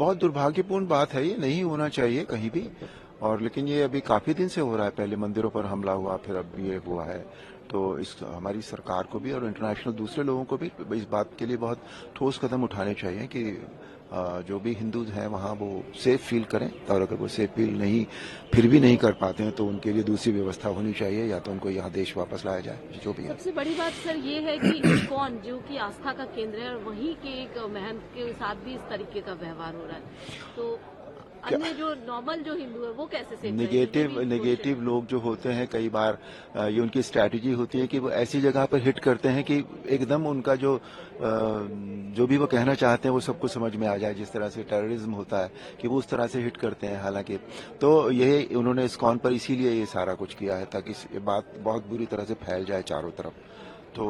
बहुत दुर्भाग्यपूर्ण बात है, ये नहीं होना चाहिए कहीं भी। और लेकिन ये अभी काफी दिन से हो रहा है, पहले मंदिरों पर हमला हुआ, फिर अब ये हुआ है। तो इस हमारी सरकार को भी और इंटरनेशनल दूसरे लोगों को भी इस बात के लिए बहुत ठोस कदम उठाने चाहिए कि जो भी हिंदू हैं वहाँ वो सेफ फील करें। और अगर वो सेफ फील नहीं फिर भी नहीं कर पाते हैं तो उनके लिए दूसरी व्यवस्था होनी चाहिए, या तो उनको यहाँ देश वापस लाया जाए, जो भी है। सबसे बड़ी बात सर ये है कि इस्कॉन जो कि आस्था का केंद्र है और वहीं के एक महंत के साथ भी इस तरीके का व्यवहार हो रहा है, तो अन्य जो नॉर्मल जो हिंदू है वो कैसे सेफ नेगेटिव लोग जो होते हैं कई बार ये उनकी स्ट्रैटेजी होती है कि वो ऐसी जगह पर हिट करते हैं कि एकदम उनका जो भी वो कहना चाहते हैं वो सबको समझ में आ जाए। जिस तरह से टेररिज्म होता है कि वो उस तरह से हिट करते हैं, हालांकि तो यही उन्होंने इस्कॉन पर इसीलिए ये सारा कुछ किया है ताकि ये बात बहुत बुरी तरह से फैल जाए चारों तरफ। तो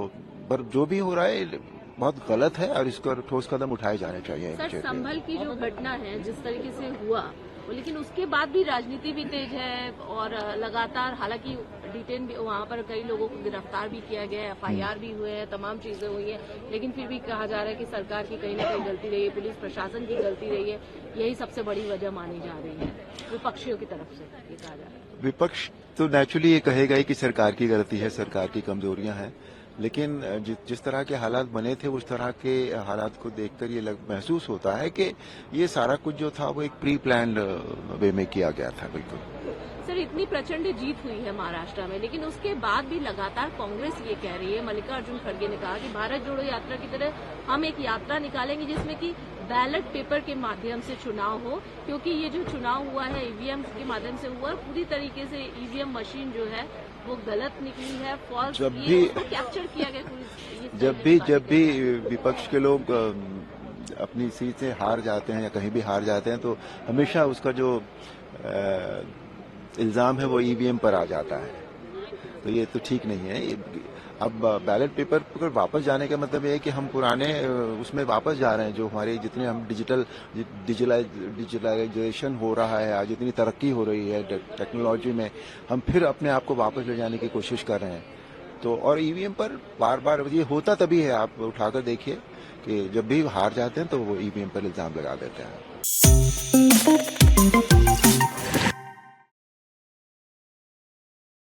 पर जो भी हो रहा है बहुत गलत है और इसको ठोस कदम उठाए जाने चाहिए। सर संभल की जो घटना है जिस तरीके से हुआ, लेकिन उसके बाद भी राजनीति भी तेज है और लगातार, हालांकि डिटेन भी वहाँ पर कई लोगों को गिरफ्तार भी किया गया है, FIR भी हुए हैं, तमाम चीजें हुई हैं, लेकिन फिर भी कहा जा रहा है कि सरकार की कहीं न कहीं गलती रही है, पुलिस प्रशासन की गलती रही है, यही सबसे बड़ी वजह मानी जा रही है विपक्षियों की तरफ से, ये कहा जा रहा है। विपक्ष तो नेचुरली ये कहेगा ही कि सरकार की गलती है, सरकार की कमजोरियां हैं, लेकिन जिस तरह के हालात बने थे उस तरह के हालात को देखकर ये महसूस होता है कि ये सारा कुछ जो था वो एक प्री प्लान्ड वे में किया गया था। बिल्कुल सर, इतनी प्रचंड जीत हुई है महाराष्ट्र में, लेकिन उसके बाद भी लगातार कांग्रेस ये कह रही है, मल्लिकार्जुन खड़गे ने कहा कि भारत जोड़ो यात्रा की तरह हम एक यात्रा निकालेंगे जिसमें कि बैलेट पेपर के माध्यम से चुनाव हो, क्योंकि ये जो चुनाव हुआ है ईवीएम के माध्यम से हुआ, पूरी तरीके से ईवीएम मशीन जो है वो गलत निकली है, फॉल्स, ये कैप्चर किया गया। जब भी विपक्ष के लोग अपनी सीट से हार जाते हैं या कहीं भी हार जाते हैं तो हमेशा उसका जो इल्जाम है वो ईवीएम पर आ जाता है, तो ये तो ठीक नहीं है। अब बैलेट पेपर पर वापस जाने का मतलब ये है कि हम पुराने उसमें वापस जा रहे हैं। जो हमारे जितने हम डिजिटलाइजेशन हो रहा है, आज इतनी तरक्की हो रही है टेक्नोलॉजी में, हम फिर अपने आप को वापस ले जाने की कोशिश कर रहे हैं। तो और ईवीएम पर बार बार ये होता तभी है, आप उठाकर देखिए कि जब भी हार जाते हैं तो वो ईवीएम पर इल्जाम लगा देते हैं।